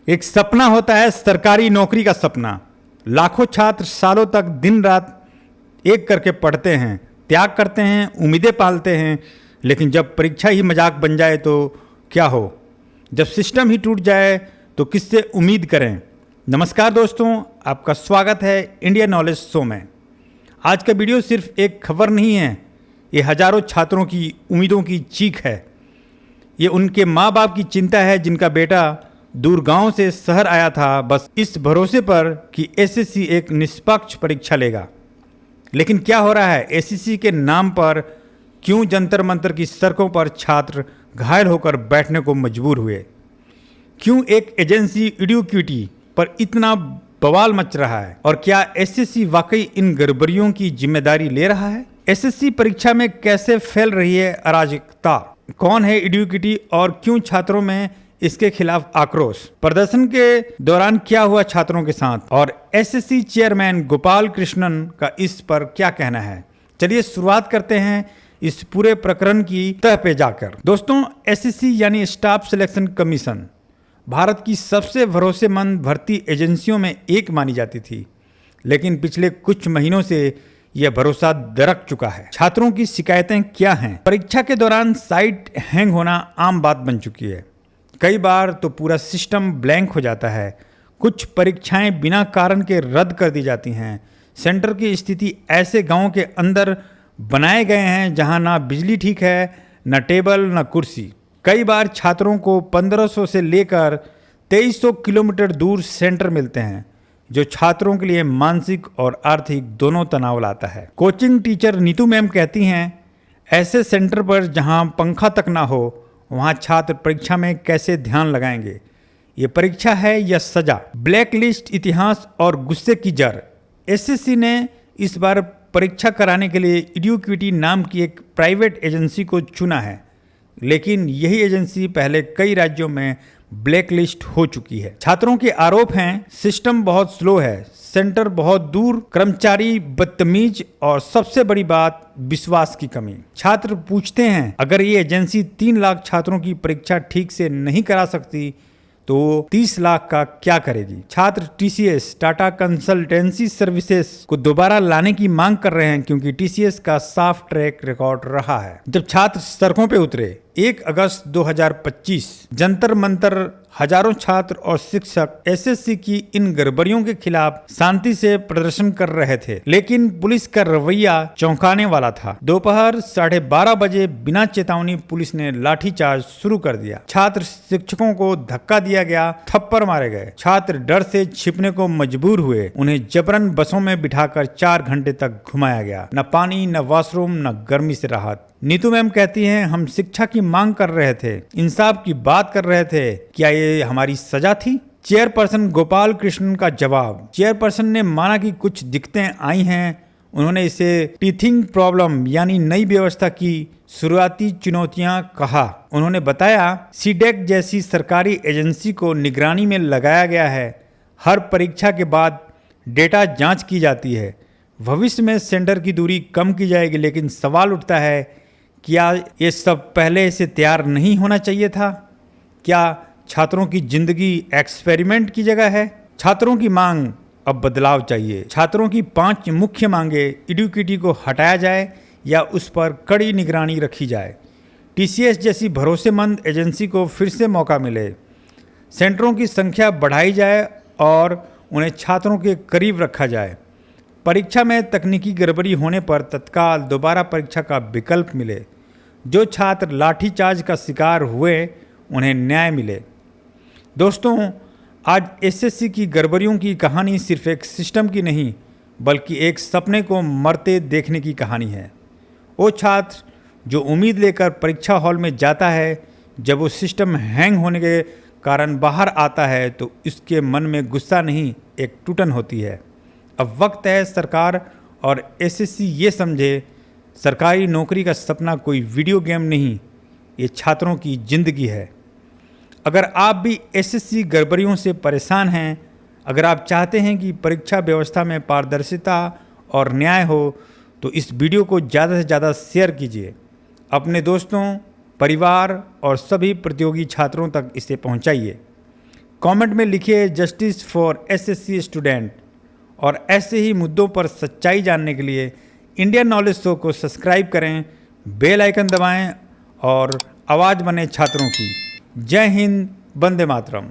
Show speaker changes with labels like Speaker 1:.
Speaker 1: एक सपना होता है सरकारी नौकरी का सपना। लाखों छात्र सालों तक दिन रात एक करके पढ़ते हैं, त्याग करते हैं, उम्मीदें पालते हैं, लेकिन जब परीक्षा ही मजाक बन जाए तो क्या हो। जब सिस्टम ही टूट जाए तो किससे उम्मीद करें। नमस्कार दोस्तों, आपका स्वागत है इंडिया नॉलेज शो में। आज का वीडियो सिर्फ एक खबर नहीं है, ये हजारों छात्रों की उम्मीदों की चीख है। ये उनके माँ बाप की चिंता है जिनका बेटा दूर गांव से शहर आया था, बस इस भरोसे पर कि एसएससी एक निष्पक्ष परीक्षा लेगा। लेकिन क्या हो रहा है, एसएससी के नाम पर क्यों जंतर मंतर की सड़कों पर छात्र घायल होकर बैठने को मजबूर हुए। क्यों एक एजेंसी एडुकेटी पर इतना बवाल मच रहा है, और क्या एसएससी वाकई इन गड़बड़ियों की जिम्मेदारी ले रहा है। एसएससी परीक्षा में कैसे फैल रही है अराजकता, कौन है एडुकेटी और क्यों छात्रों में इसके खिलाफ आक्रोश। प्रदर्शन के दौरान क्या हुआ छात्रों के साथ, और एसएससी चेयरमैन गोपाल कृष्णन का इस पर क्या कहना है। चलिए शुरुआत करते हैं इस पूरे प्रकरण की तह पे जाकर। दोस्तों, एसएससी यानी स्टाफ सिलेक्शन कमीशन भारत की सबसे भरोसेमंद भर्ती एजेंसियों में एक मानी जाती थी, लेकिन पिछले कुछ महीनों से यह भरोसा दरक चुका है। छात्रों की शिकायतें क्या हैं। परीक्षा के दौरान साइट हैंग होना आम बात बन चुकी है। कई बार तो पूरा सिस्टम ब्लैंक हो जाता है। कुछ परीक्षाएं बिना कारण के रद्द कर दी जाती हैं। सेंटर की स्थिति ऐसे गांवों के अंदर बनाए गए हैं जहां ना बिजली ठीक है, ना टेबल, ना कुर्सी। कई बार छात्रों को 1500 से लेकर 2300 किलोमीटर दूर सेंटर मिलते हैं, जो छात्रों के लिए मानसिक और आर्थिक दोनों तनाव लाता है। कोचिंग टीचर नीतू मैम कहती हैं, ऐसे सेंटर पर जहां पंखा तक ना हो वहां छात्र परीक्षा में कैसे ध्यान लगाएंगे। ये परीक्षा है या सजा। ब्लैक लिस्ट, इतिहास और गुस्से की जड़। एसएससी ने इस बार परीक्षा कराने के लिए एडुकेटी नाम की एक प्राइवेट एजेंसी को चुना है, लेकिन यही एजेंसी पहले कई राज्यों में ब्लैक लिस्ट हो चुकी है। छात्रों के आरोप हैं, सिस्टम बहुत स्लो है, सेंटर बहुत दूर, कर्मचारी बदतमीज और सबसे बड़ी बात विश्वास की कमी। छात्र पूछते हैं, अगर ये एजेंसी 3 लाख छात्रों की परीक्षा ठीक से नहीं करा सकती तो 30 लाख का क्या करेगी। छात्र टीसीएस टाटा कंसल्टेंसी सर्विसेज को दोबारा लाने की मांग कर रहे हैं, क्योंकि टीसीएस का साफ ट्रैक रिकॉर्ड रहा है। जब छात्र सड़कों पे उतरे 1 अगस्त 2025, जंतर मंतर हजारों छात्र और शिक्षक एसएससी की इन गड़बड़ियों के खिलाफ शांति से प्रदर्शन कर रहे थे, लेकिन पुलिस का रवैया चौंकाने वाला था। दोपहर 12:30 बजे बिना चेतावनी पुलिस ने लाठीचार्ज शुरू कर दिया। छात्र शिक्षकों को धक्का दिया गया, थप्पड़ मारे गए। छात्र डर से छिपने को मजबूर हुए। उन्हें जबरन बसों में बिठाकर 4 घंटे तक घुमाया गया। न पानी, न वॉशरूम, न गर्मी से राहत। नीतू मैम कहती हैं, हम शिक्षा की मांग कर रहे थे, इंसाफ की बात कर रहे थे, क्या ये हमारी सजा थी। चेयरपर्सन गोपाल कृष्णन का जवाब। चेयरपर्सन ने माना कि कुछ दिक्कतें आई हैं। उन्होंने इसे टीथिंग प्रॉब्लम यानी नई व्यवस्था की शुरुआती चुनौतियां कहा। उन्होंने बताया, सीडेक जैसी सरकारी एजेंसी को निगरानी में लगाया गया है। हर परीक्षा के बाद डेटा जांच की जाती है। भविष्य में सेंटर की दूरी कम की जाएगी, लेकिन सवाल उठता है, क्या ये सब पहले से तैयार नहीं होना चाहिए था। क्या छात्रों की जिंदगी एक्सपेरिमेंट की जगह है। छात्रों की मांग, अब बदलाव चाहिए। छात्रों की 5 मुख्य मांगे, एडुकेटी को हटाया जाए या उस पर कड़ी निगरानी रखी जाए। टीसीएस जैसी भरोसेमंद एजेंसी को फिर से मौका मिले। सेंटरों की संख्या बढ़ाई जाए और उन्हें छात्रों के करीब रखा जाए। परीक्षा में तकनीकी गड़बड़ी होने पर तत्काल दोबारा परीक्षा का विकल्प मिले। जो छात्र लाठीचार्ज का शिकार हुए उन्हें न्याय मिले। दोस्तों, आज एसएससी की गड़बड़ियों की कहानी सिर्फ एक सिस्टम की नहीं, बल्कि एक सपने को मरते देखने की कहानी है। वो छात्र जो उम्मीद लेकर परीक्षा हॉल में जाता है, जब वो सिस्टम हैंग होने के कारण बाहर आता है तो उसके मन में गुस्सा नहीं, एक टूटन होती है। अब वक्त है सरकार और एसएससी ये समझे, सरकारी नौकरी का सपना कोई वीडियो गेम नहीं, ये छात्रों की जिंदगी है। अगर आप भी एसएससी गड़बड़ियों से परेशान हैं, अगर आप चाहते हैं कि परीक्षा व्यवस्था में पारदर्शिता और न्याय हो, तो इस वीडियो को ज़्यादा से ज़्यादा शेयर कीजिए। अपने दोस्तों, परिवार और सभी प्रतियोगी छात्रों तक इसे पहुंचाइए। कमेंट में लिखिए जस्टिस फॉर एसएससी स्टूडेंट। और ऐसे ही मुद्दों पर सच्चाई जानने के लिए इंडियन नॉलेज शो को सब्सक्राइब करें, बेल आइकन दबाएं और आवाज़ बने छात्रों की। जय हिंद, वंदे मातरम।